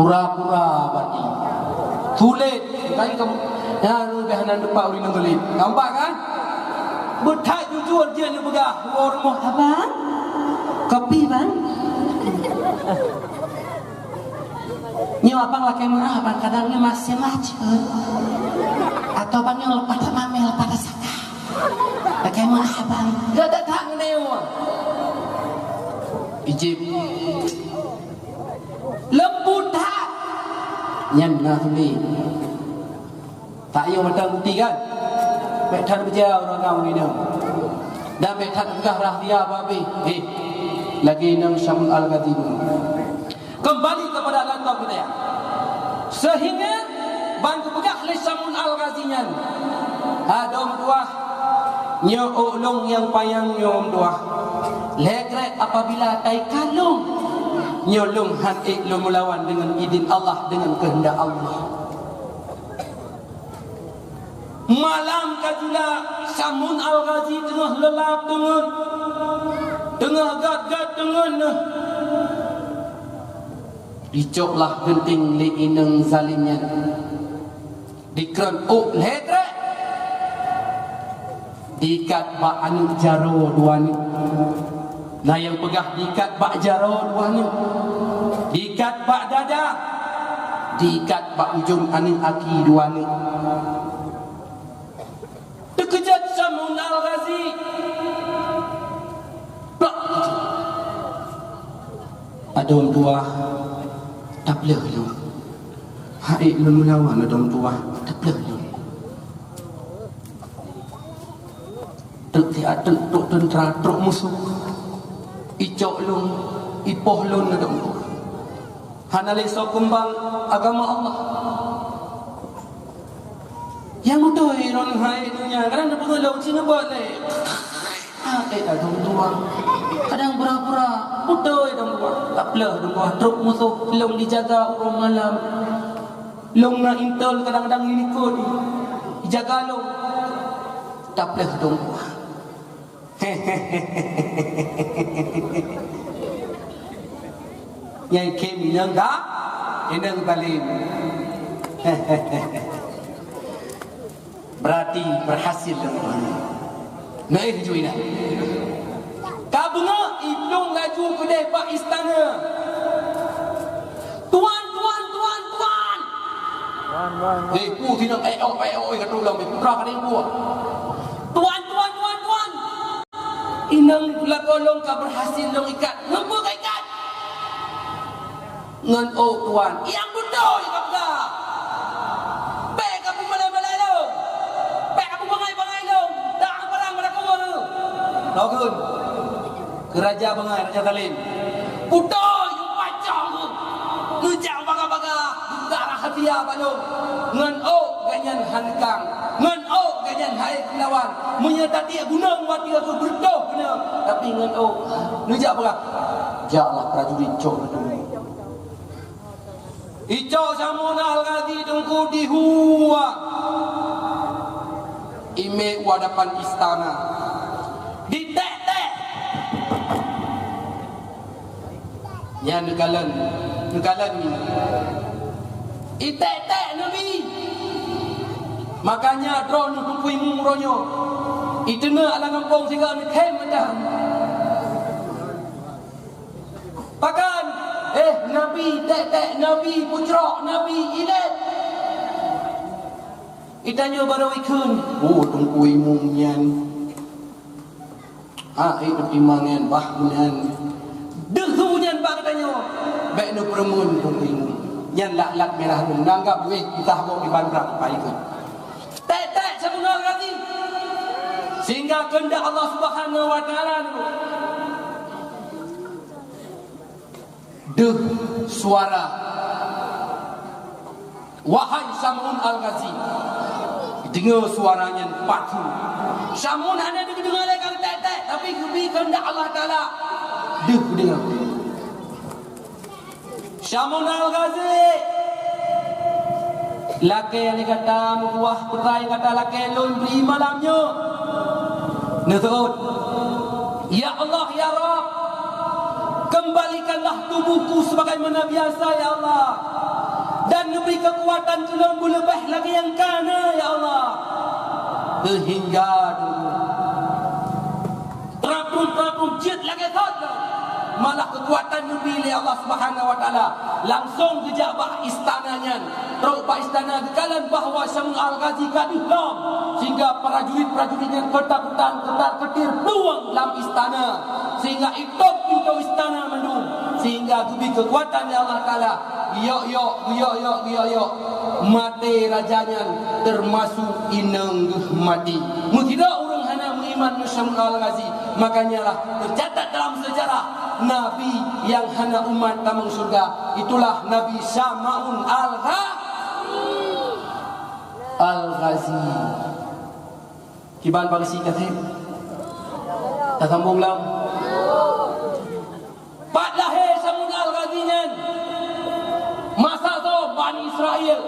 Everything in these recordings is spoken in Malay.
Pura-pura bagi. Tulit kai kamu. Ya nu behanan depa uri nang tulit. Nampak kan? Betai jujur dia ni begah. Rumah abang. Kopi bang. Ni abang laki mana abang kadangnya masih macet. Atau bang yang lepas mamel pada saka. Laki mana abang. Gak ada tak neu. Ijib. Lembut tak. Nyan na tuli. Tak yo macam bukti kan. Mek than berjaya orang ngau ni dah. Dan mek than begah rahsia babi. Lagi nang Syamul Al-Ghazali. Kembali kepada lantai kita ya. Sehingga bantu begah le Syamul Al-Ghazali nyan. Dom dua nyo ulung yang payang nyom dua. Legrek apabila tai kalung nyolong hati lu melawan dengan izin Allah, dengan kehendak Allah. Malam kajula Syamul Al-Ghazali tengah lelap tengah gad-gad dengan dicoklah genting li ineng zalimnya dikran legrek diikat bak anu jaro dua ni. Nah yang pegah diikat bak jaro dua ni, diikat bak dada, diikat bak ujung angin aki dua ni. Terkejut Syamul Al-Ghazali. Plak. Adom dua tak boleh lu. Hai lu melawan adom dua tak boleh lu. Tuk tentera, tuk musuh. Icok lung, ipoh lung adom dua. Hanale so kembang agama Allah. Yang betul iron hai dunia. Kadang nak pengelau Cina buat leh. Adom dua. Kadang pura-pura betul adom dua. Tak pelah adom dua. Tuk musuh lung dijaga urang malam. Lung nak intel kadang-kadang ikut. Dijaga lung. Tak pelah adom dua. Yang kemi yang tak inang balim. Berarti berhasil naik juina. Kabunga ibnu laju ke depan istana. Tuan. Ku tidak kata ulang putra kena buat. Tuan. Inang pula kolong ka berhasil long ikat. Ngapa ka ikat? Ngan tuan. Yang betul ka pula. Baik kamu balai-balai lo. Baik kamu bangai-bangai lo. Dah barang pada kau lo. Lagun. Keraja bangai Raja Talim. Betul yang pacang tu. Ngejang baga-baga. Darah hatiah balong. Ngan ganyan hankang. Ngan ganyan hai lawan. Menyatakan guna buat dia tu berdoh guna. Tapi ngan ngejak baga. Jaklah prajurit cok dulu. Icok Syamul Al-Ghazali dengku dihua. Ime wadapan istana. Ditek-tek. Ya negalan ni. Itek-tek Nabi. Makanya drone kumpui mumronyo. Itena ala ngampong sehingga ni kem macam. Pakan Nabi tek-tek, Nabi pucrok, Nabi ilet. Itanya baru ikun. Tungkui mumnyan. Pertimbangan bahmunan. Dengsunyan bang katanya. Baik nu peremun tungkui mum. Nyan lak-lak merah mum. Nanggap weh kita habuk di bandrak pak ikut. Tek-tek Syamul Al-Ghazali. Sehingga kehendak Allah Subhanahu wa taala suara wahai Syamul Al-Ghazali. Dengar suaranya patu. Syamul hanya dengar lekan tek-tek, tapi kehendak Allah taala dengar. Syamul Al-Ghazali laki yang kata buah putra yang kata laki lun beri malamnya. Nuzul. Ya Allah ya Rabb, kembalikanlah tubuhku sebagaimana biasa ya Allah. dan beri kekuatan tulung lebih lagi yang kana ya Allah sehingga terapun jid lagi thot malah kekuatan lebih oleh Allah Subhanahu wa taala langsung kejabah istananya terus pak istana kekalan bahawa Samun Al-Ghazi gaduh lom sehingga prajurit-prajuritnya ketakutan ketar-ketir peluang dalam istana sehingga itu pintu istana mendung sehingga diberi kekuatan oleh Allah taala yo mati rajanya termasuk inang mati mungkin orang hana mengiman Samun Al-Ghazi makanya lah tercatat dalam sejarah Nabi yang hana umat tamang surga itulah Nabi Samun Al-Ghazi kiban pagsi kathe tatambong lang pat lahir Samun Al-Ghazi nyan masa tu Bani Israel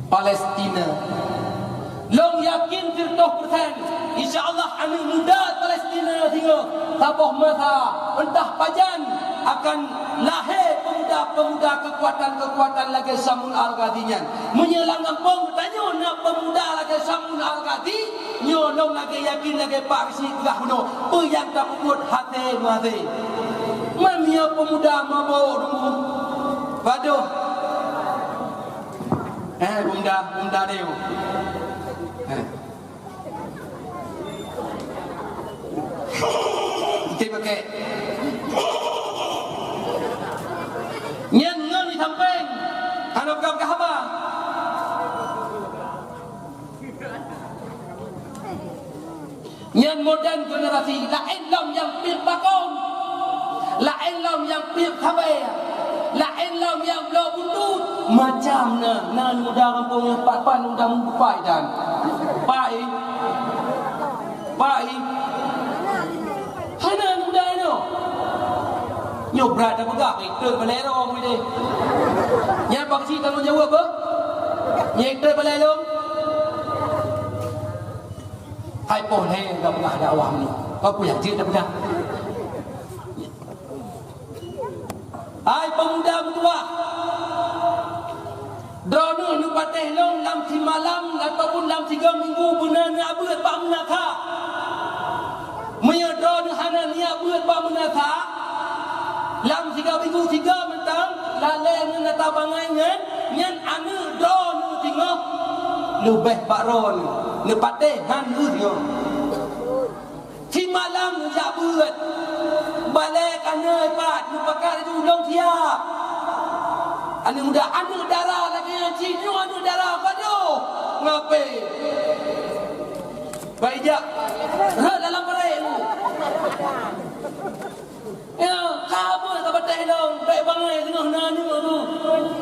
Palestina long yakin 100% insyaallah anu muda Palestina tinggal tabah mata entah pajan akan lahir pemuda-pemuda kekuatan-kekuatan lagi Samun Al-Ghazi nyan menyelang kampung tanya nak pemuda lagi Samun Al-Ghazi nyolong lagi yakin lagi pak si gah no yang tak buat hati mati mamia pemuda mabuk dulu waduh pemuda dia kita pakai nyan di samping anak gam kahaba nyan modern generasi lain lam yang pir bakon lain lam yang pir khabai lain lam yang belau butut macam na muda kampung yang pan muda membupai dan pai hana muda no nyobrat dah pegak itu belerong ni yang paksi tanggungjawab apa nyekter belerong hai boleh dah pegak dakwah ni kau punya cik dah pegak hai pemuda berdua drone nu pateh long lam si malam ataupun lam 3 minggu benar nak buat pak menaka meya drone hana nia buat pak menaka lam 3 minggu 3 mentang laleng nak tabangan nyan anu drone nu tengok lebih pak ron nu pateh han nu tengok si malam nu jak buat balik kana pat nu pakar tu long tiap anu muda anu darah lagi cinu anu darah padu ngape baijak dalam perek tu ya kabur ke batai dong baik bangai tengah nanu tu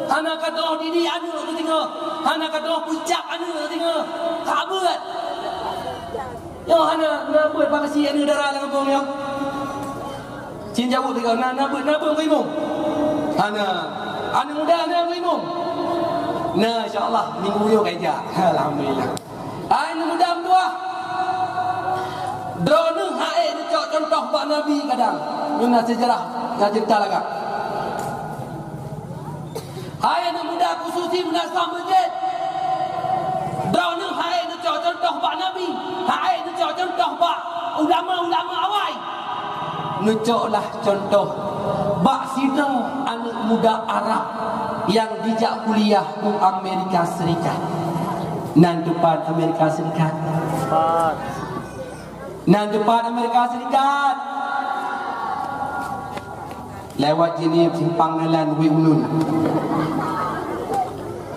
hana kata didi anu tu tengah hana kata puncak anu tu tengah kabur yo hana buat pangsi anu darah dalam kampung yo cin jauh tengah nabut ngimum hana anu muda anu ngimum nah insyaallah minggu yo kerja alhamdulillah anu muda berdua drone hae ni contoh pak nabi kadang guna sejarah dah cerita lagak hae anu muda khususi menasah masjid drone hae ni contoh pak nabi hae ni contoh pak ulama-ulama awal nucoklah contoh bak sidang anak muda Arab yang dijak kuliah ke Amerika Serikat nan depan Amerika Serikat nan depan Amerika Serikat lewat jenis simpang nalan Wiulun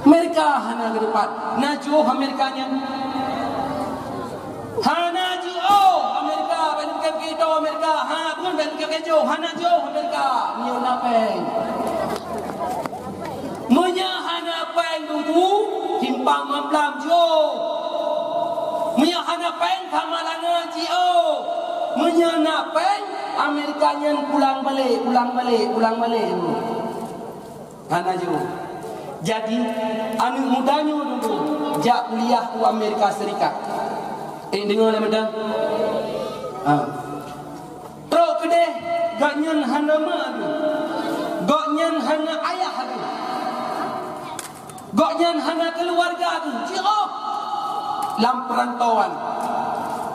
Amerika hana ke depan najuh Amerikanya hana juh Amerika balik kita Amerika ha bukan balik ke hana juh Amerika nyo napeng munya hana peng dulu simpang mamblam juh munya hana peng kamalangan jio munya napeng Amerikanya pulang balik hana juh jadi anu mudanya dulu jak kuliah ke Amerika Serikat dengar lah madam teruk kedeh gaknyan hanama tu gaknya Goknyan hana ayah tu. Goknyan hana keluarga tu. Ciro lam perantauan.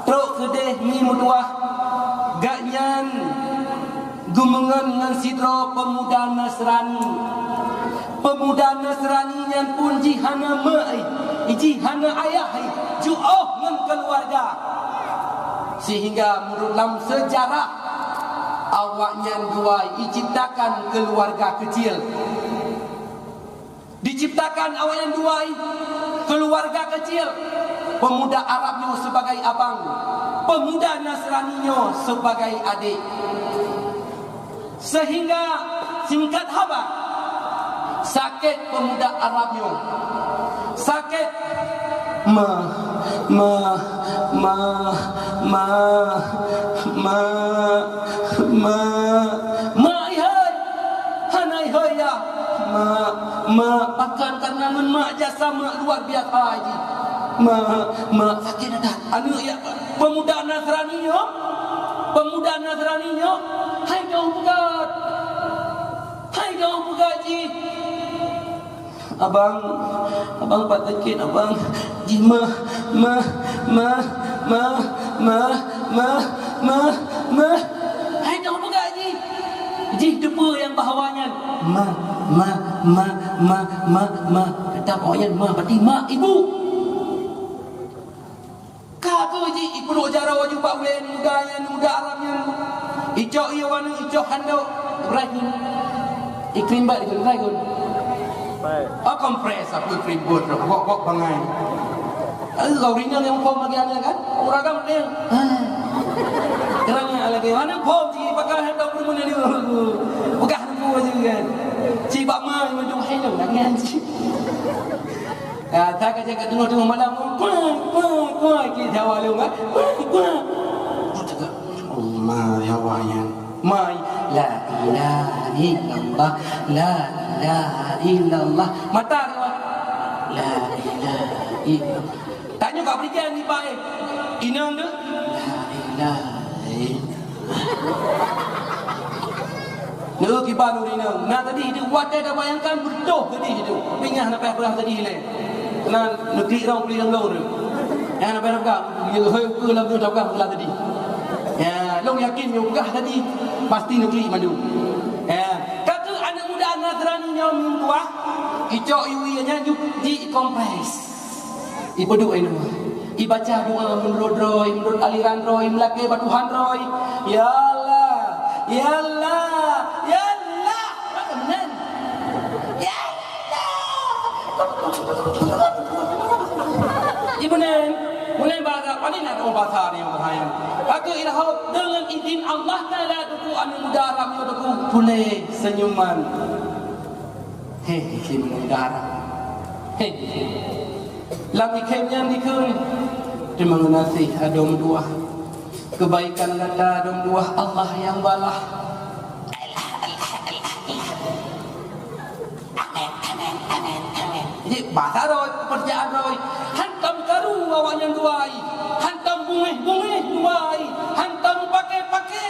Truk kedeh mi mutuah. Gaknyan gumengan ngan sidro pemuda Nasrani. Pemuda Nasrani nyan pun jihana mai, jihana ayah, ju'oh ngan keluarga. Sehingga menurut dalam sejarah awaknya dua diciptakan keluarga kecil. Diciptakan awaknya dua keluarga kecil. Pemuda Arabnya sebagai abang, pemuda Nasraninya sebagai adik. Sehingga singkat habar, sakit pemuda Arabnya, sakit pakan karena mak jasa mak luar biasa ini. Sakit dah. Anu ya pemuda Nasraninya, hai kau pegat. Hai kau pegat ji. Abang pak sakit abang. Ji hai kau pegat ji. Ji depa yang bahawanya. Kata pokoknya berarti mak ibu. Kata ji ibu jara wajib pak wen muda Arabnya. Icok ia wana icok handau Ibrahim. Iklim bak di Ibrahim. Kompres apa iklim bot kok bangai. Kau ringan yang pom bagiannya kan? Uragam dia. Kerana lagi mana pom ji pakai handau pun mana dia. Bukan handau juga. Ci bak mai macam handau dengan ci. Tak kerja kat tengah malam. Kuah kita walau kan. Allah ya wayan. Mai la ilaha illallah la ilaha illallah. Mata dia. La ilaha illallah. Tanya kat berikan ni pak inang dia. La ilaha illallah. Nak kibar nurinang. Nah tadi dia wadah dah bayangkan berdoh tadi itu. Pingah nak perah tadi le. Nah negeri orang beli long tu. Yang nak perah kau. Dia hoi ke lam tu dah kau tadi. Ya, long yakin you gah tadi pasti negeri madu. Ya, kata anak muda Nasrani yang mintua, icok iwinya di kompres. Ibu doa ini. Ibaca doa menurut roy, menurut aliran roy, melaki batuhan roy. Ya Allah, ya Allah, ya Allah. Benar. Ya Allah. Ibu nen. Mulai bahasa apa ni nak bahasa ni yang bahaya. Aku ilham dengan izin Allah Taala duku anu mudaram yo duku boleh senyuman. Hei, kim mudaram. Hei. Lagi kemnya ni kun. Terima kasih adom dua. Kebaikan kata adom dua Allah yang balah. Jadi bahasa roy, pekerjaan roy. Hantam karu awaknya duai. Hantam bunga duai. Hantam pakai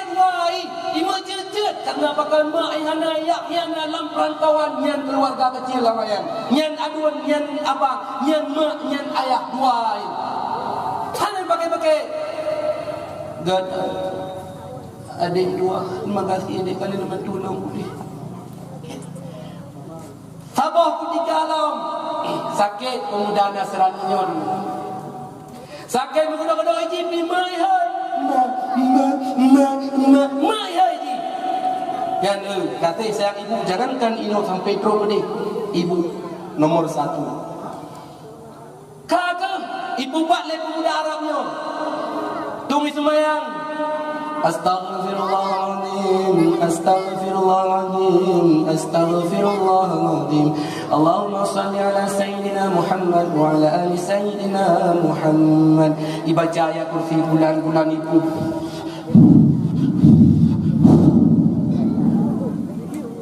duai. Ima jejet karena pakai mak hana yak yang dalam perantauan yang keluarga kecil lamayan. Yang aduan yang abang, yang mak, yang ayah duai. Hana pakai. God adik dua. Terima kasih adik kalian nama tolong boleh. Sabah ketika alam sakit pemuda Nasraninya dulu. Sakit berkedok-kedok iji pi mai hai. Mai hai iji. Dan kata sayang ibu jangankan ino sampai tro pedih. Ibu nomor 1. Kakak ibu buat le pemuda Arabnya. Tunggu semayang. Astaghfirullahaladzim, astaghfirullahaladzim, astaghfirullahaladzim. Allahumma salli ala Sayyidina Muhammad wa ala ali Sayyidina Muhammad. Dibaca ayat kursi bulan-bulan itu.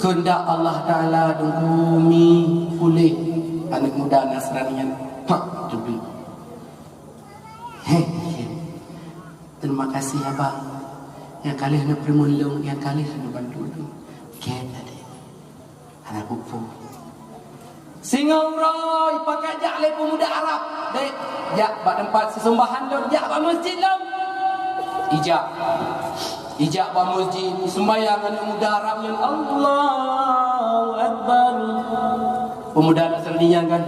Kehendak Allah Ta'ala dan bumi pulih anak muda Nasranian. Jubli. Terima kasih abang. Yang kali hendak permulung, yang kali hendak bantu tu. Kita deh. Buku Singauroi pakai jak le pemuda Arab. Dek, jak bak tempat sesembahan lom, jak bak masjid lom. Ijak bak masjid sembahyang dengan pemuda Arab yang Allahu Akbar. Pemuda Nasrani kan.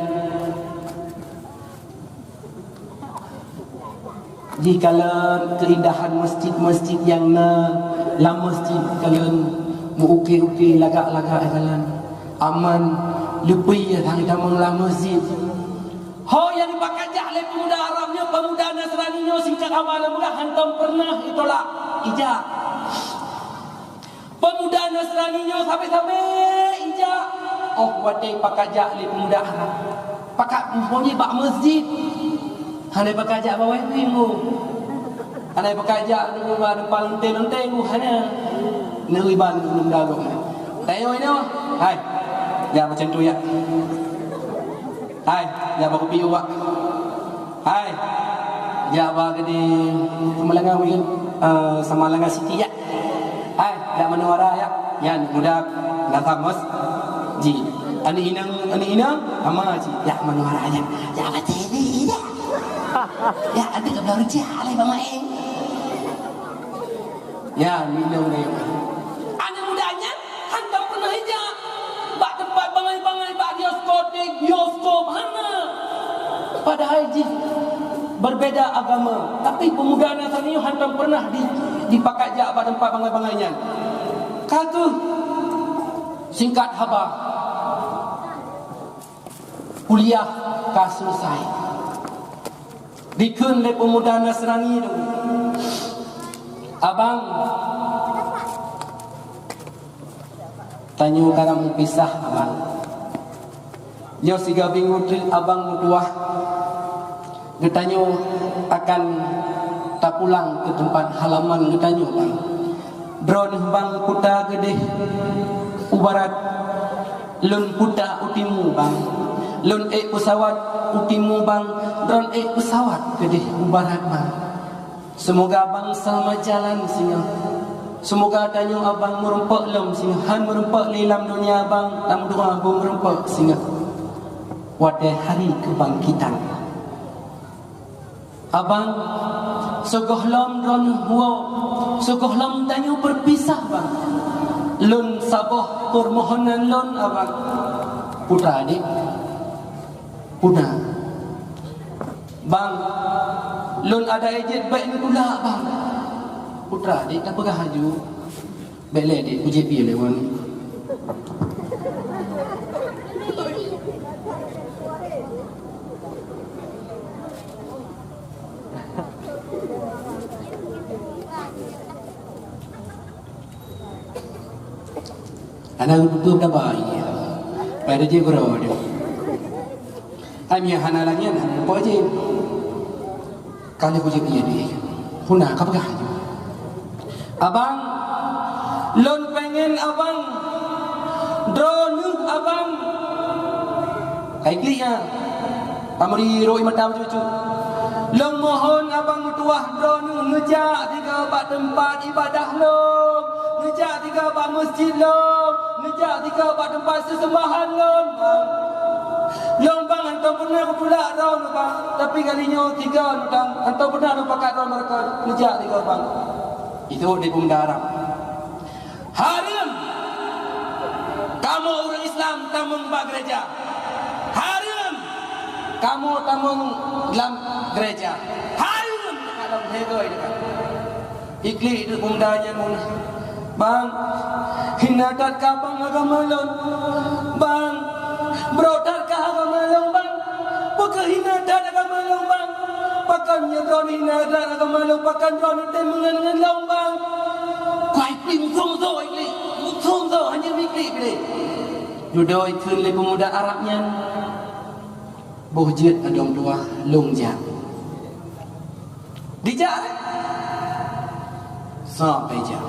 Jikalau keindahan masjid-masjid yang dalam masjid kalian mau ukir-ukir lagak-lagak kalian aman lebih yang dalam masjid. Ho yang dipakai oleh pemuda Arabnya, pemuda Nasrani nya singkat awal mudah hantam pernah itolak ijak. Pemuda Nasrani nya sampai-sampai ijak. Oh wadai pakai oleh pemuda Arab. Pakai punya bak masjid. Hanai pakai jak bawah minggu. Hanai pakai jak di depan lenteng-lenteng hanya neriban belum dalam. Tayo ini. Hai. Ya macam tu ya. Hai, ya baku piu wak. Hai. Ya bagi di Samalangan mungkin Samalangan City ya. Hai, ya Manawara ya. Yan muda datang mas. Ji. Ani inang ama ji. Ya Manawara ya. Ya betul ni ya. Ya ada kebelar jalan bang main. Ya minum ni. Anak mudanya hantar pernah hijab. Bak tempat bangai-bangai bak bioskop mana. Padahal berbeza agama, tapi pemuda Nasrani hantar pernah dipakai jak bak tempat bangai-bangainya. Kata singkat khabar. Kuliah kah selesai. Dikun le pemuda Nasrani tu. Abang tanya karang pisah abang. Yo siga bingung abang mutuah. Dia tanya akan tak pulang ke tempat halaman dia tanya bang. Drone bang kuta gede ubarat lun kuta utimu bang. Lun pesawat utimu bang. Drone pesawat gede ubarat bang. Semoga abang selamat jalan singa. Semoga tanya abang merempak lem singa. Han merempak dalam dunia abang. Dalam doa abang merempak singa. Wadai hari kebangkitan. Abang sogoh lom dron huo. Sogoh lom tanya berpisah bang. Lun saboh permohonan lun abang. Putra adik. Putra. Bang, lun ada ejet baik ni pula bang. Putra adik tak pegah haju. Baik le adik puji pi lewan. Anak itu dah baik. Pada je berapa dia. Kami hanalangnya apa je. Kali aku jadi dia. Huna kau pegah je. Abang, lon pengen abang. Drone abang. Kayak dia. Amri roi mata cucu. Long mohon abang tuah drone ngejak tiga bak tempat ibadah long. Ngejak tiga bak masjid long. Ngejak tiga bak tempat sesembahan long. Long bang hantar pernah aku pula drone bang. Tapi kalinya tiga bang. Hantar pernah aku pakai drone mereka. Ngejak tiga bang. Itu di pemuda Arab. Haram. Kamu orang Islam tamung bak gereja. Haram. Kamu tamung dalam gereja. Haram. Dalam hegoi dekat. Ikli itu pemudanya muna. Bang, hinadat ka bang agama lon. Bang, brodat ka agama lon bang. Bukan hinadat agama lon bang. Pakan yang drone hinadat agama lon. Pakan drone temengan lon bang. Kuai plim song-so ikli. Song-so hanya ikli ikli. Dudoi kun le pemuda Arabnya. Bohjet adong dua longjak. Dijak. Sampai jam.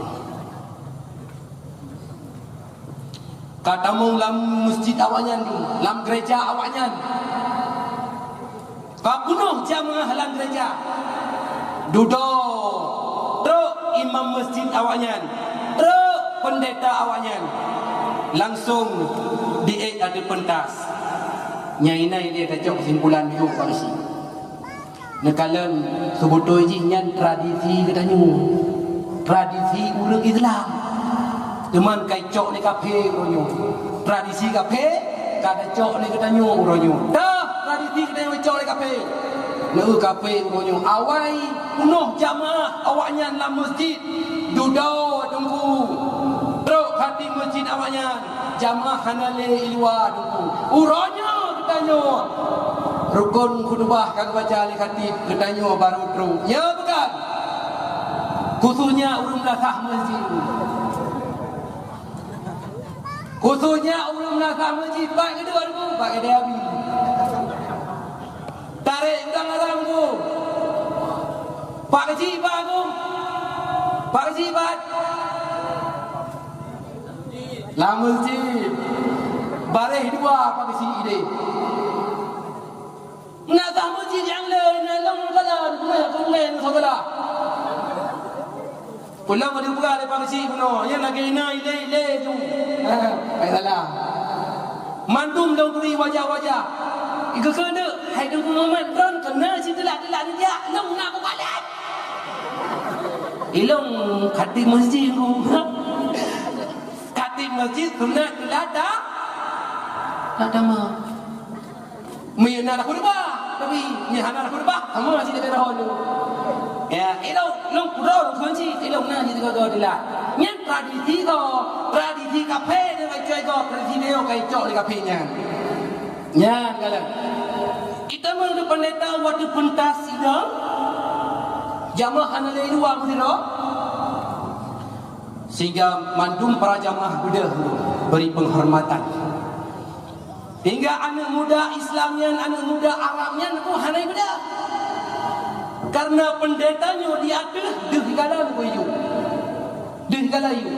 Kata mong lam masjid awaknya tu, lam gereja awaknya. Kau bunuh jamaah lam gereja. Duduk. Truk imam masjid awaknya. Truk pendeta awaknya. langsung ada pentas. Nyai nai dia kacau kesimpulan biu polisi. Nekalan sebutoi jinyan tradisi katanya. Tradisi urang Islam. Teman kacau ni kafe uronyo. Tradisi kafe kada cok ni katanya uronyo. Dah tradisi katanya cok ni kafe. Neu kafe uronyo. Awai penuh jamaah awaknya dalam masjid. Duduk tunggu. Teruk hati masjid awaknya. Jamaah hanale ilwa tunggu. Uronyo katanya. Rukun khutbah kan baca ali khatib katanya baru teruk. Ya bukan. Khususnya urang nasah masjid. Khususnya urang nasah masjid. Pak kedua tu, pak kedua habis. Tarik udang arang tu. Pak kecil pak aku. Pak kecil pak. Lah masjid. Bareh dua pak kecil ide. Nasah masjid yang lain, long kalan, kumai saudara. Pulang ada buka lepas kecil puno, yang lagi ile tu. Baik salah. Mandum dong beri wajah-wajah. Ika kena, hai dong Muhammad ron kena situ lah dia, long nak buka leh. Ilong khatib masjid tu. Khatib masjid sunat ada. Ada mah. Mina nak khutbah, tapi ni hana nak khutbah, sama masih ada rahon tu. Ya, long kurau kunci, na jadi kau dia. Nyen tradisi kafe dia kai cuai kau, tradisi dia kai cok di kafe nya. Nya kala. Kita mengenai pendeta waktu pentas sidang. Jamaah hanale dua mesti ro. Sehingga mandum para jamaah budak beri penghormatan. Hingga anak muda Islamnya, anak muda Arabnya aku hanai beda. Karena pendetanya dia ada dehgalan koyo. Dehgalayu.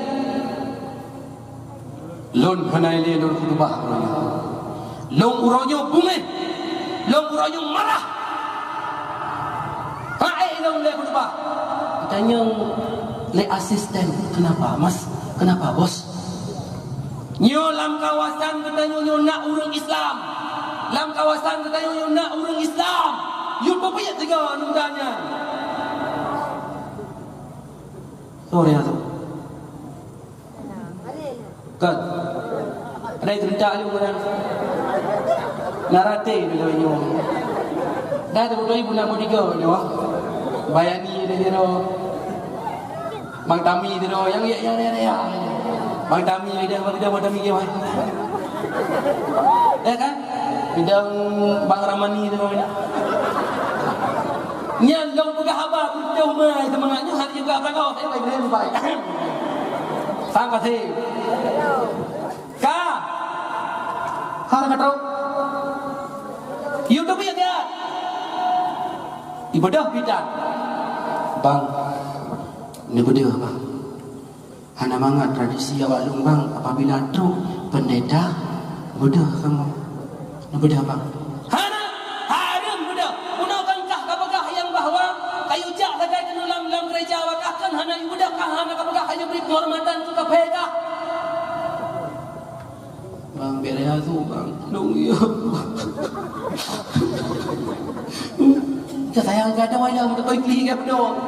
Lon hanai le lon khutbah. Long uronyo bunge. Long uronyo marah. Hai long le khutbah. Tanya le asisten, kenapa Mas? Kenapa bos? Nyo lam kawasan katanya nyo nak urang Islam. Lam kawasan katanya nyo nak urang Islam. You papai tiga nundanya. Sorry tu. Kan. Ada cerita ni bukan. Narate dulu nyo. Dah tu doi bulan tiga nyo. Bayani dia tu. Bang Tami dia tu yang ya. Bang Tami dia Bang Tami ke mana? Kan? Bidang Bang Ramani tu. Nya long buka haba jauh mai semangatnya hari juga tangau saya baik dia baik. Sang kasih. Ka. Har katau. YouTube ya dia. Ibadah bidan. Bang. Ni benda bang. Hana mangat tradisi awak lung bang apabila tu pendeta benda kamu. Ni benda bang. Penghormatan tu kapega. Bang berea tu bang. Dong ya. Kita sayang ada wajah untuk kau ikli ke pedo.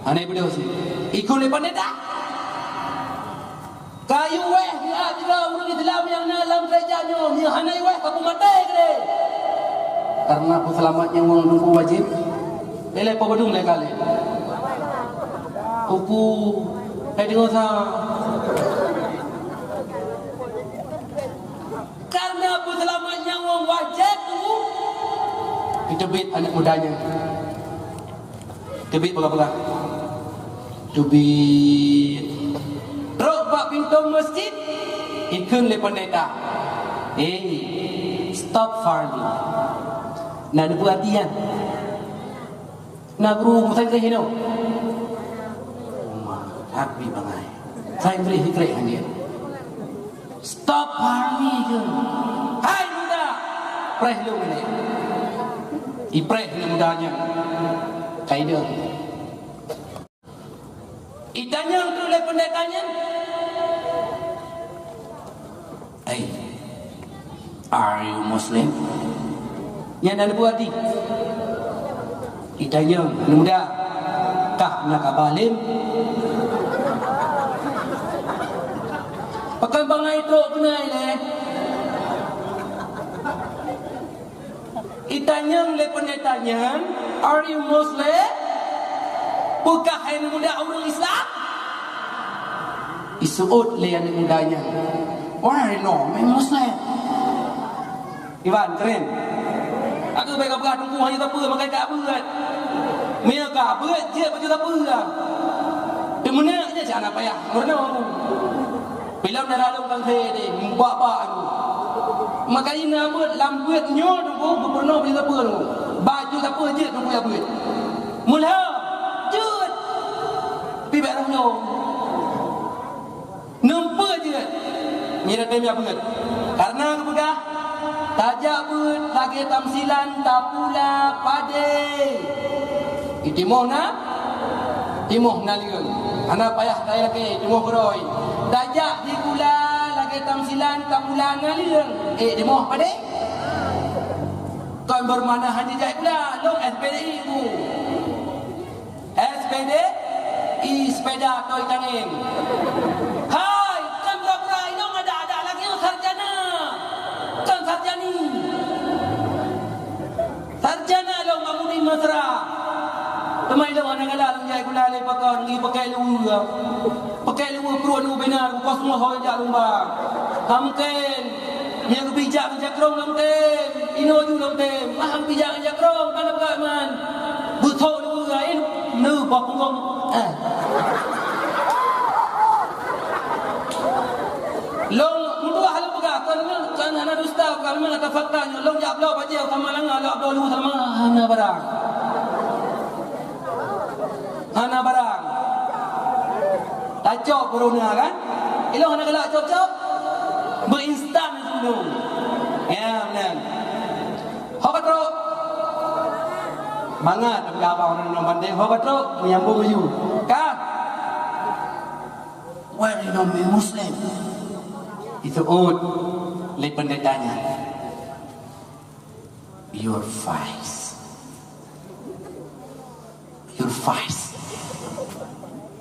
Aneh pedo sih. Ikut le pendeta. Kayu weh dia tidak orang Islam yang dalam gerejanya. Dia hanai weh aku mati ke. Karena aku selamatnya wong nunggu wajib. Ele apa bedung le kali. Uku, dengar sah. Karena apa selamatnya wong wajib tu, ditebit anak mudanya. Tebit apa? Tebit. Rok bak pintu masjid, ikun le pendeta. Stop farming. Nak ada perhatian. Nak guru musai kehino. Happy bangai. Saya beri hikret hanya. Stop farming. Hai muda. Preh lu ni. Ipreh ni mudanya. Kaidah. Itanya untuk le pendetanya. Hey, are you Muslim? Yang dah buat di ditanya muda kah nak kabalim pakai bangai tu kenai le ditanya le penetanya are you Muslim? Bukan hai muda orang Islam isuut le yang mudanya why no memang Muslim Ivan keren aku baik apa tunggu hanya tak apa makan tak apa Mia ka berat je baju tak apa lah. Di mana je jangan apa ya. Karena aku. Bila dah lalu kan saya ni, mbak-mbak aku. Makanya nama lambat nyol tu berpernah baju tak apa tu. Baju tak apa je tu punya berat. Mula jut. Pi baik dah nyol. Nampak je. Mira temia berat. Karena aku pegah tajak berat lagi tamsilan tak pula padai. Timoh na timoh na liun anak payah saya lagi timoh beroi dajak di kula lagi tamsilan tamulan liun timoh pade kan bermana hanya jai kula long SPDI ku SPDI sepeda toy tangin hai kan berai dong ada lagi sarjana kan sarjana long mamuni mesra Temai dah anak galah jai kula le pakai lu perut lu benar kos semua hoi jak lumba hamken yang bijak krong lamten ino ju lamten maham bijak krong mana pakai man buthau lu lain nu bok ngong long mutua halu pakai kan ana dusta kan mana tafakkan long jak blau pajau sama langa lo abdul lu sama ana barang Hana barang Tacok corona kan Ilang hana galak cop-cop Berinstan dulu Ya benar Hokatrok Mangat abang orang banding Hokatrok menyambung baju Kah Why you not be Muslim Itu ut Le pendetanya Your face Your face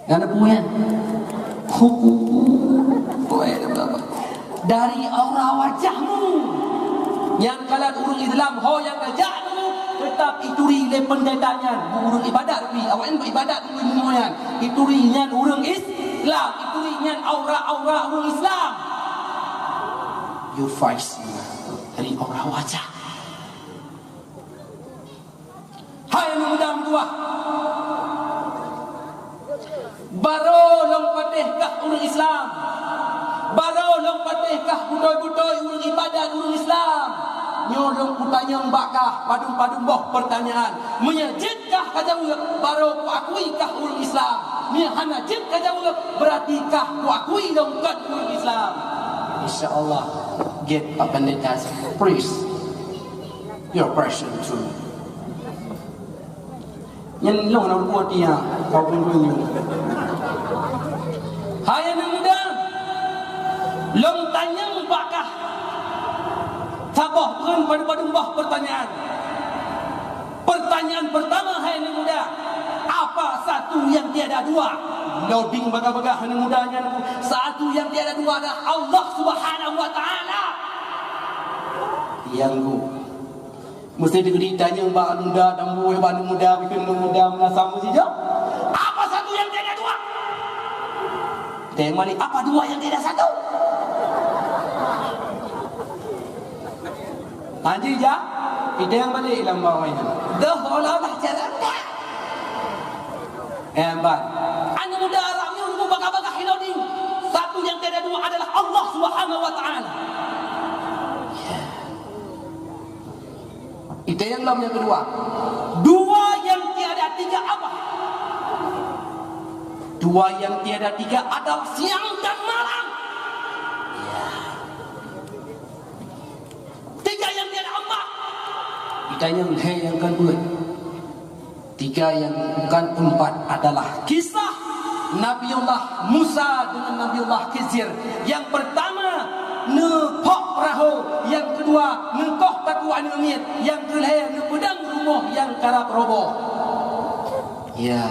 Yang ada puan dari aura wajahmu yang kalat urung Islam ho yang kerjamu tetap ituri le pendetanya urung ibadat pi awak beribadat pi moyan ituri nyan urung Islam ituri nyan aura urung Islam your face dari aura wajah hai mudah-mudah Baro long patihkah urang Islam Baro long patihkah budoi-budoi urang ibadat urang Islam Nyolong kutanya mbakah padung-padung boh pertanyaan Menyajidkah kajau baro ku akuikah urang Islam Mihana jid kajau beratikah ku akui long kat urang Islam InsyaAllah get a pendeta's priest your person too Yang long nak buat dia kau pun Hai anak muda long tanya bakah tabah pun pada bah pertanyaan pertama hai anak muda apa satu yang tiada dua loading bagah-bagah anak mudanya satu yang tiada dua adalah Allah Subhanahu wa taala yang ku mesti ditanya mbak muda dan buih mbak muda bikin muda menasamu saja apa satu yang tiada dua tema ni apa dua yang tiada satu anjir ja ide yang balik dalam bawah ini dah olah dah jalan dah mbak anak muda Arab ni untuk bagah-bagah hiloding satu yang tiada dua adalah Allah Subhanahu wa taala Itu yang lam yang kedua. Dua yang tiada tiga apa? Dua yang tiada tiga adalah siang dan malam. Ya. Tiga yang tiada apa? Kita yang kedua. Tiga yang bukan empat adalah kisah Nabiullah Musa dengan Nabiullah Khidir. Yang pertama, kedua ngkoh taku anu miet, yang kelih ngepedang rumah yang karap roboh. Ya.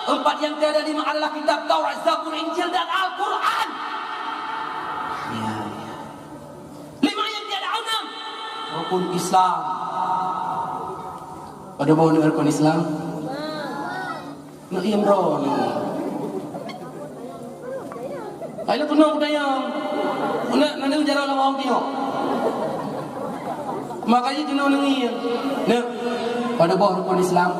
Empat yang tiada lima adalah kitab Taurat, Zabur, Injil dan Al-Quran. Ya. Lima yang tiada enam rukun Islam. Pada bawah rukun Islam nak imron. Ayo kunong dayang. Nak ujar orang awam dia. Makanya kena nengi. Nak pada bawah rukun Islam.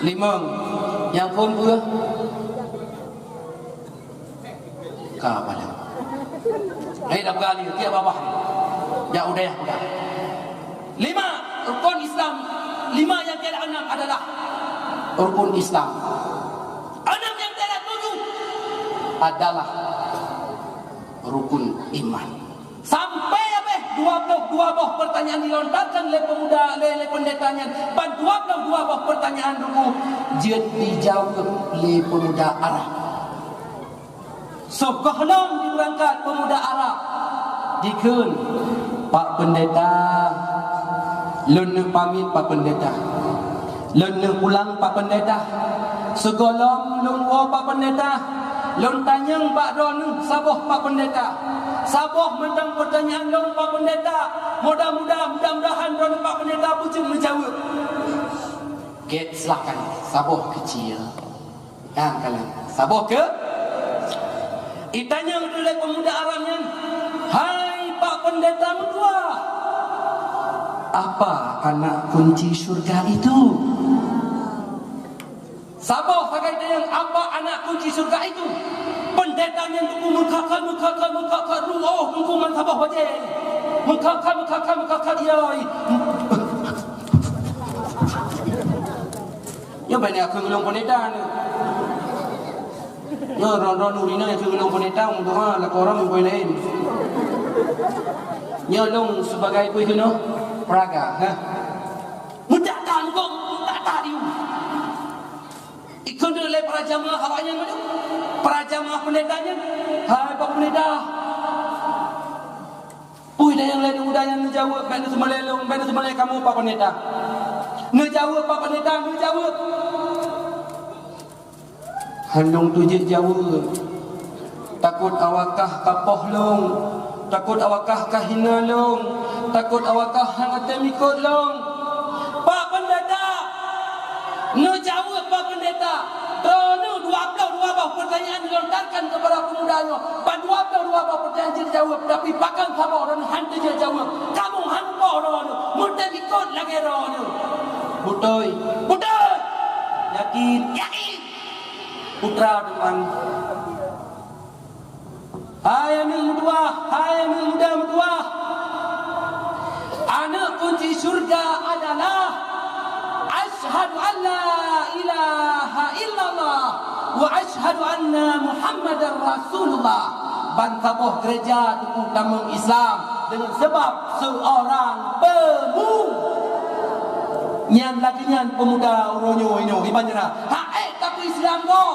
Lima. Yang pun pula kah pada. Dah kali tiap bawah. Ya udah ya udah. Lima rukun Islam. Lima yang tiada enam adalah rukun Islam. Enam yang tiada tujuh adalah rukun iman. Sampai apa? 22 buah pertanyaan dilontarkan oleh pemuda, oleh pendetanya. Dan 22 buah pertanyaan dulu dijawab oleh pemuda Arab. So kahlam diberangkat pemuda Arab. Dikun Pak Pendeta, lun pamit Pak Pendeta, lun pulang Pak Pendeta, segolong lun wo Pak Pendeta, lun tanyang Pak Ron saboh Pak Pendeta, saboh mentang pertanyaan lun Pak Pendeta, mudah-mudahan Ron Pak Pendeta pucuk menjawab. Get silakan saboh kecil, yang kalian saboh ke? Itanya oleh pemuda Arabnya, hai Pak Pendeta Mutua, apa anak kunci surga itu? Sabar pakai dengan apa anak kunci surga itu? Pendetanya tunggu mengkakak oh tunggu man sabar baca. Mengkakak dia. Ya banyak aku ngulung pendeta ni. Ya ron urina aku ngulung pendeta untuk lah korang yang boleh lain. Ya long sebagai apa itu no? Praga, ha? Mudah tak kau, mudah tak dia. Ikut oleh para jamaah awaknya mana? Para jamaah pendetanya, hai Pak Pendeta. Puih dah yang lain mudah yang menjawab, benda semalelong, benda semalai kamu Pak Pendeta. Ngejawab Pak Pendeta, ngejawab. Handong tujik jawab. Takut awakah kapoh long. Takut awakah kahina long. Takut awakah hangat temikot long. Pak Pendeta, no jawab Pak Pendeta. Dono 22 pertanyaan dilontarkan kepada pemudanya. Pan 22 pertanyaan dijawab, tapi pakang kamu dan hantu dia jawab. Kamu hantu orang, mudah ikut lagi orang. Butoy, yakin. Putra dengan hai anak muda. Anak kunci surga adalah asyhadu an la ilaha illallah wa asyhadu anna Muhammadar Rasulullah. Bantaboh gereja tuku tamang Islam dengan sebab seorang yang lakinya pemuda uronyo ini ibanjana. Tapi Islam kok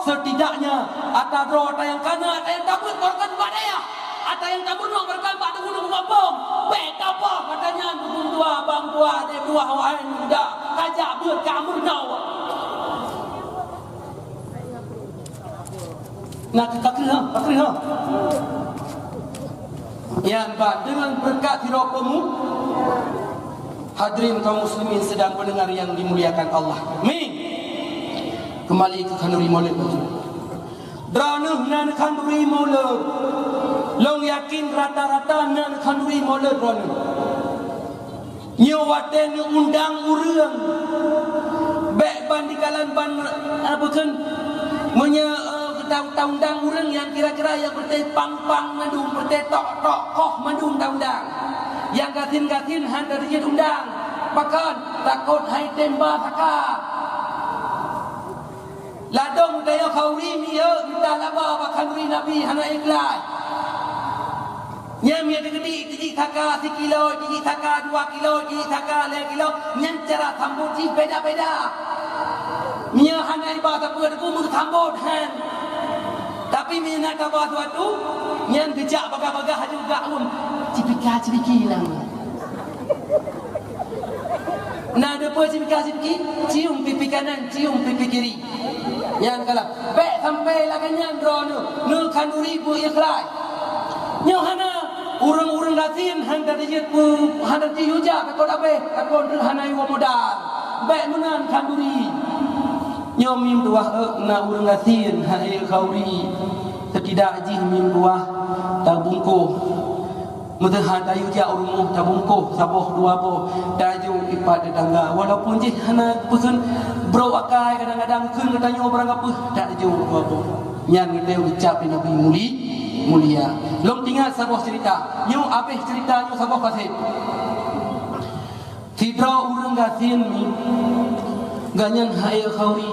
setidaknya ada yang kana, ada yang takut korban badaya. Ada yang tak bunuh berkan pada gunung ngapong. Beta apa katanya dukun tua bang tua de dua hawan muda kajak buat kamu nau. Nak kakri ha. Yang bak dengan berkat hiropamu hadirin kaum muslimin sedang mendengar yang dimuliakan Allah. Amin. Kembali ke Khanduri Maulid baju. Dranah nan Khanduri Maulid. Long yakin rata-rata nan Khanduri Maulid dranah. Nyawaten undang urang. Baik bandikalan ban apa kan undang urang yang kira-kira yang bertai pang-pang mandum, bertai tok-tok koh mandum undang. Yang gatin-gatin hantar dijid undang. Bahkan takut hai tembak takak. Ladong daya khauri miya minta laba bakandri Nabi hana ikhlas. Nya miya gede taka 1 kilo, gigi taka 2 kilo, gigi taka 5 kilo, nyan cara sambut ji beda-beda. Miya hana ibadah apa deku mu sambut han. Tapi Tapi minat apa tu nyan kejak bagah-bagah juga cipika lah. Nah ada apa cipika cium pipi kanan, cium pipi kiri. Nyan kalah baik sampai lah nyan ro nu kanduri bu ikhlai. Nyo hana urang-urang latin handa dijit pu handa ti yuja ko abe ko hana yo modal. Baik menan kanduri. Nyo mim dua na urang latin hai khauri. Tidak ji mim dua tabungko. Mudahan tayu dia urumuh tabungko saboh dua po daju ipat tetangga walaupun ji hana pesun bro akai kadang-kadang keun katanya orang apa daju dua po nyan ngedeu ucap Nabi mulia long tinggal saboh cerita nyu habis cerita nyu saboh pasir tidra urang gasin mi ganyan hai khauri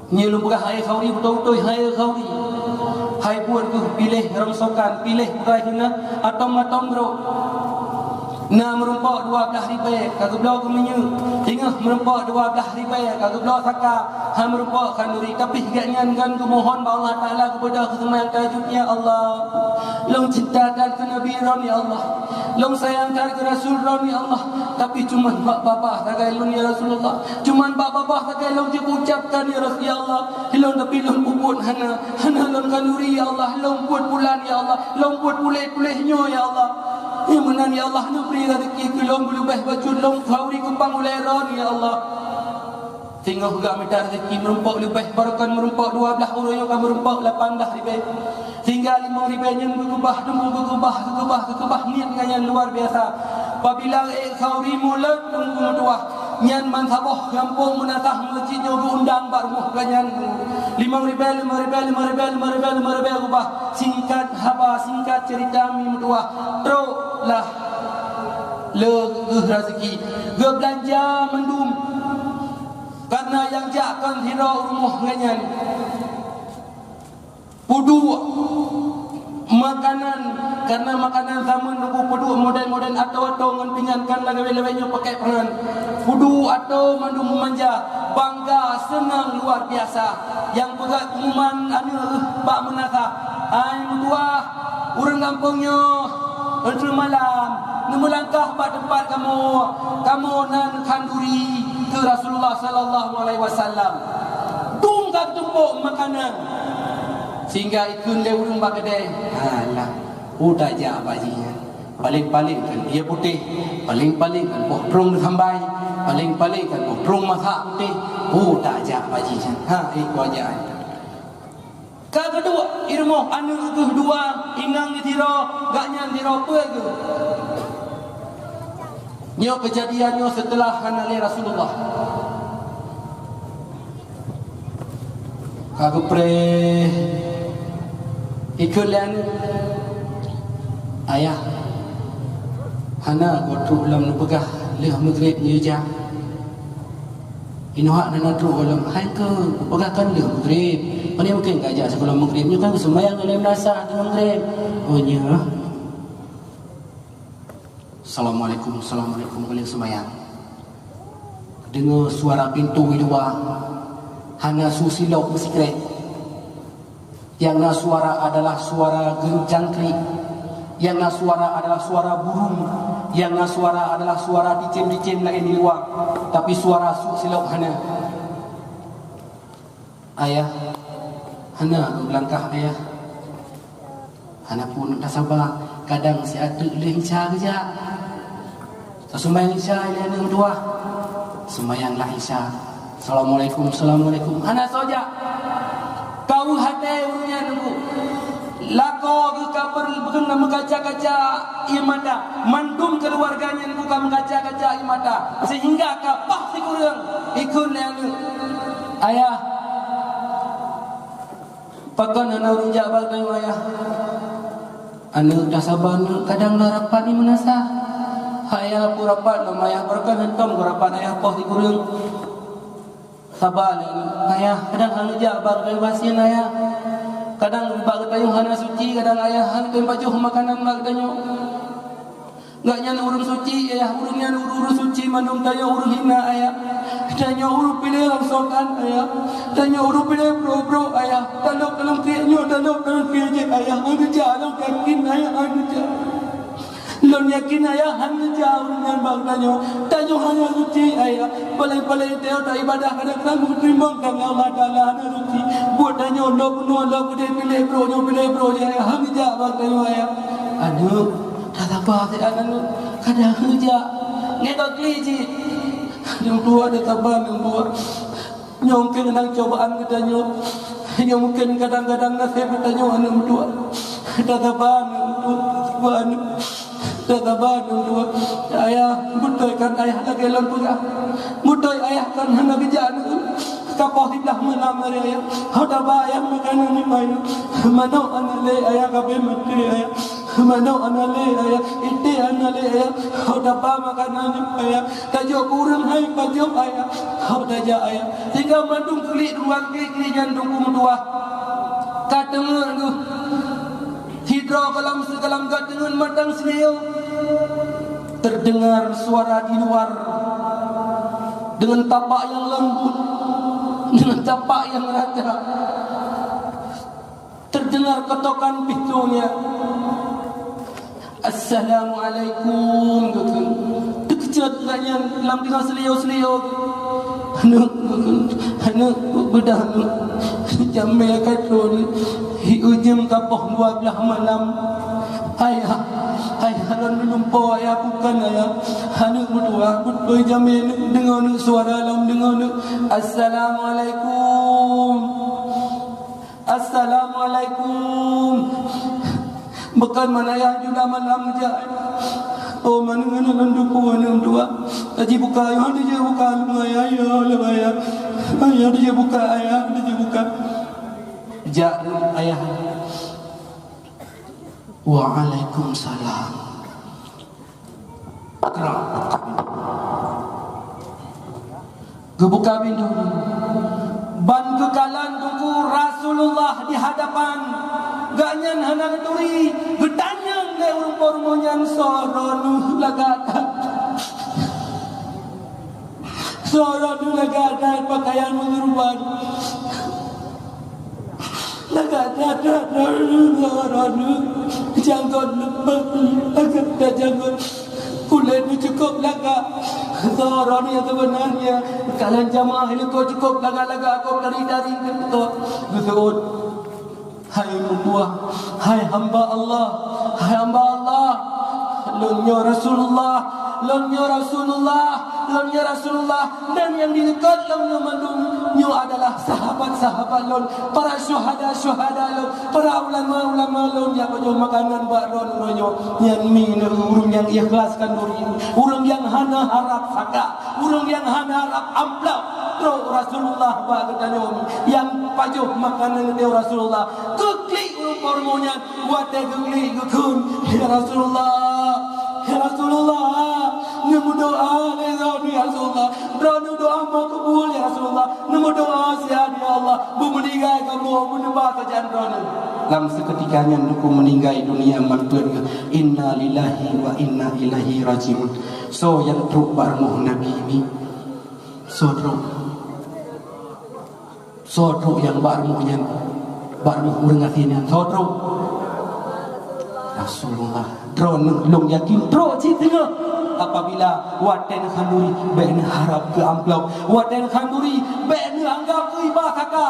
nyelum buka hai khauri betul-betul hai khauri hai buat tu pilih rongsokan pilih bukai kena atom bro na merumpak 12 ribu kagak belau kemenyu hingga merumpak 12 ribu kagak belau saka ha merumpak kanduri tapi gaknyan kan kumohon ba Allah Taala kepada kesemayang tajudnya Allah long cintakan ke Nabi ron ya Allah long sayangkan ke Rasul ron ya Allah tapi cuma bak bapa sagai lun ya Rasulullah cuma bak bapa sagai long je ucapkan ya Rasul ya Allah long tapi long bubut hana long kanduri ya Allah long buat bulan ya Allah long buat pulih-pulihnya ya Allah ya menan ya Allah nu beri rezeki ku long bulubah baju long khauri kumpang uleron ya Allah tinggal juga minta rezeki merumpak lebih barakan merumpak 12 orang yang kan merumpak 18 ribu tinggal 5 ribu yang berubah niat dengan luar biasa apabila khauri mulut tunggu tuah nyan man saboh kampung menatah masjidnya undang barmuh ganyan 5 ribu ubah singkat cerita mim tuah terus lah rezeki ge belanja mendum karena yang jakkan hira rumah ganyan pudu makanan karena makanan sama nunggu pudu model atau ngan pingankan lagi pakai peran pudu atau mandum manja bangga senang luar biasa yang berat umuman anu bak menasa ai dua urang kampungnya untuk malam melangkah pada tempat kamu nan kanduri ke Rasulullah sallallahu alaihi wasallam tunggang tumpuk makanan sehingga ikun dia urang bagade alah udah ja bajinya paling-paling kan dia putih paling-paling kan potrong sambai paling-paling kan potrong masak putih udah ja bajinya itu aja kedua irmo anu kedua ingang ditiro gak nyan tiro apa ke nyo kejadiannya setelah hanale Rasulullah kagak pre ikulan ayah hana gotu ulam nubegah leh maghrib nyuja inohak nana tru ulam hai ke pegahkan leh maghrib ini mungkin gajak sebelum maghrib nyo kan sembahyang oleh merasa dengan maghrib oh nya Assalamualaikum boleh sembahyang dengar suara pintu di luar hana susilok bersikret yang na suara adalah suara jangkrik yang na suara adalah suara burung yang na suara adalah suara dicem-dicem lain di luar tapi suara susilok hana ayah hana langkah ayah hana pun tak sabar kadang si atuk leh isya kejap sembahyang isya ini yang kedua sembahyanglah isya Assalamualaikum hana saja kau hati urungnya nunggu lako ke kabar berkena mengkaca-kaca imata mandum keluarganya nunggu ka mengkaca-kaca imata sehingga kapah si kurang ikun yang ayah pakan anak rinjak bagai ayah anu dah sabar kadang larapan ni menasa ayah aku rapat nama ayah berkan hentam aku rapat ayah poh di kurung sabar ayah kadang hang jak bagai basin ayah kadang bak ketayuh hana suci kadang ayah hang bajuh makanan bak ketayuh enggak nyan urung suci ayah urung suci mandum tanya urung hina ayah tanya urung pilih rongsokan ayah tanya urut bro ayah dalam kriaknya dalam kriaknya ayah anu jalan yakin ayah anu jalan lon yakin ayah anu jalan dengan bang tanya hanya ruti ayah balai teo tak ibadah kadang-kadang terima kan Allah Taala ada ruti buat tanya lo pilih bro ayah anu jalan bang ayah aduh tak apa anu kadang kerja ngedok liji yang tua ada taban yang tua mungkin kadang cobaan katanya yang mungkin kadang-kadang nasib katanya anak tua tak taban yang tua ayah butoy kan ayah lagi lampunya butoy ayah kan hendak kerjaan kapal tidak menam dari ayah ada bayang makanan ni main mana anale ayah kabe mati ayah mana anale ayah itu anale ayah ada apa makanan ni ayah tajuk kurang hai tajuk ayah ada ja ayah tinggal mandung klik jantung dua katengan tu hidro kalam katengan matang seliau terdengar suara di luar dengan tapak yang lembut dengan tapak yang raja terdengar ketukan pintunya Assalamualaikum terkejut katanya dalam tengah seliau anak bedah jamil katun ujung kapok 12 malam ayah lumpur ayah bukan ayah anak berdua betul jamil dengar suara alam dengar Assalamualaikum bukan mana ayah juga malam je oh mana duku anak berdua tadi buka ayah dia buka ayah dia buka jak ayah Waalaikumsalam. Gebuka pintu. Ban kekalan tunggu Rasulullah di hadapan. Ganyan hanang turi. Gedanyang ne urung-urungan soronu lagatan. Soronu lagatan pakaian menurban. Lagatan soronu. Jangan agak jangan kulit itu cukup laga. Orang yang sebenarnya kalian jamaah ini kau cukup laga kau dari itu. Betul. Hai mertua, hai hamba Allah, Lunnya Rasulullah dan yang di dekat lunnya mandunya adalah sahabat-sahabat lun, para syuhada lun, para ulama lun yang baca makanan bak lun yang minum urung yang ikhlaskan diri, urung yang hana harap saka, urung yang hana harap amplop. Terus Rasulullah bak yang pajuh makanan dia Rasulullah keklik urung hormonnya buat dia keklik kekun ya Rasulullah nemu doa ya Rasulullah beranu doa makbul ya Rasulullah nemu doa sihat ya Allah bu meninggal kamu menebak kerjaan beranu dalam seketikanya nuku meninggal dunia mampir inna lillahi wa inna ilaihi rajiun so yang truk barmuh Nabi ini so truk yang barmuhnya barmuh urengatnya so truk Rasulullah drone long yakin drone citnya apabila waten khanduri ben harap ke amplop waten khanduri ben anggap ke ibakaka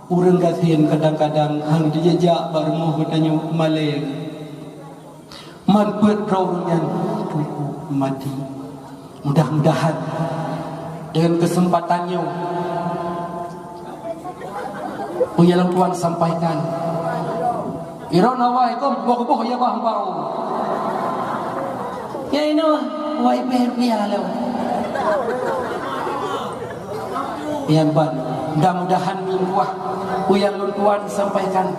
urang gasien kadang-kadang hang dijejak barmuh bertanya malay man pet drone mati mudah-mudahan dengan kesempatannya Uyalang Tuhan sampaikan Irona wai kom boh ya bah bau. Ya ino wai perpia lo. Yang ban mudah-mudahan mingguah uyang Tuhan sampaikan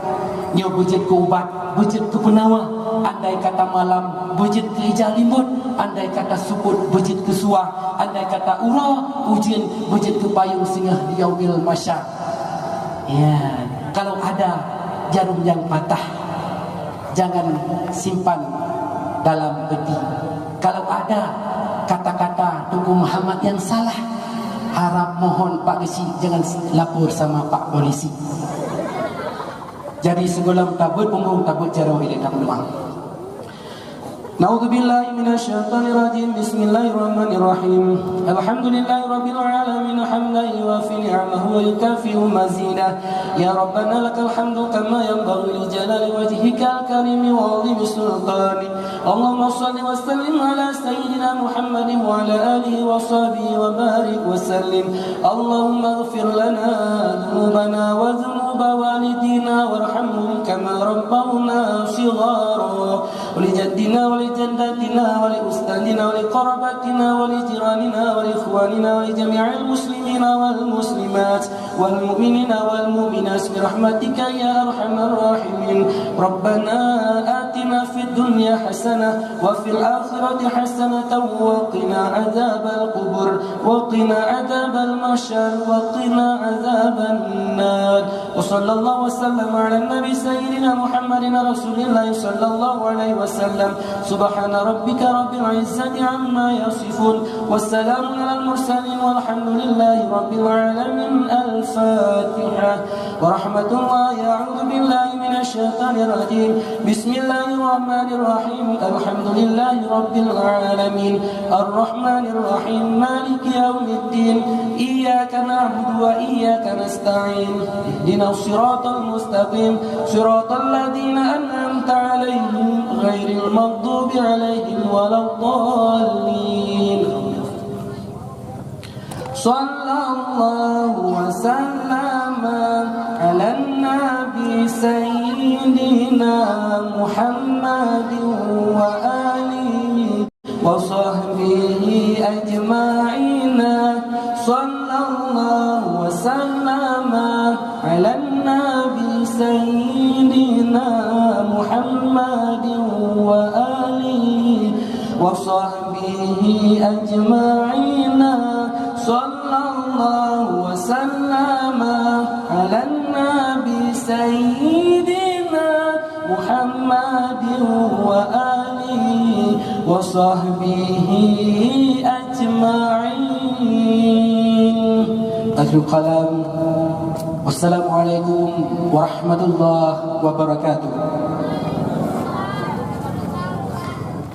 nyo bujit ke ubat, bujit ke penawa, andai kata malam bujit ke ijal limbut, andai kata subut bujit ke suah, andai kata ura ujian bujit ke payung singgah di yaumil masyar. Ya, kalau ada jarum yang patah jangan simpan dalam peti. Kalau ada kata-kata Tuku Muhammad yang salah harap mohon Pak Risi jangan lapor sama Pak Polisi. Jadi segulam tabut punggung tabut jarau ini tak doa. Na'udzubillahi minasyaitonir rajim. Bismillahirrahmanirrahim. Alhamdulillahirabbil alamin hamdan yuwafi ni'amahu wa yukafi'u mazidah. Ya Rabbana lakal hamdu kama yanbaghi li jalali wajhikal karim wa 'azimi sultanik. Allahumma shalli wa sallim ala sayyidina Muhammadin wa ala alihi wa sahbihi wa barik wa sallim. Allahumma ighfir lana dhunubana wa dhunuba walidina warhamhum kama rabbawna shighara. Wa li jaddina wa لجدتنا ولأستاذنا ولقربتنا ولجيراننا ولإخواننا ولجميع المسلمين والمسلمات والمؤمنين والمؤمنات برحمتك يا أرحم الراحمين. ربنا آتنا في الدنيا حسنة وفي الآخرة حسنة وقنا عذاب القبر وقنا عذاب المحشر وقنا عذاب النار. وصلى الله وسلم على النبي سيدنا محمد رسول الله صلى الله عليه وسلم. سبحان ربك رب العزة عما يصفون والسلام على المرسلين والحمد لله رب العالمين. الفاتحة. ورحمة الله. أعوذ بالله من الشيطان الرجيم. بسم الله الرحمن الرحيم. الحمد لله رب العالمين الرحمن الرحيم مالك يوم الدين. إياك نعبد وإياك نستعين. اهدنا الصراط المستقيم صراط الذين أنعمت عليهم غير المغضوب عليهم ولا الضالين. صلى الله وسلم على النبي سيدنا محمد وآله وصحبه أجمعين. صلى الله وسلم على النبي سيدنا محمد وآله وصحبه أجمعين. صلى الله وسلم على النبي سيدنا محمد وآله وصحبه أجمعين. أجل القلم. والسلام عليكم ورحمة الله وبركاته.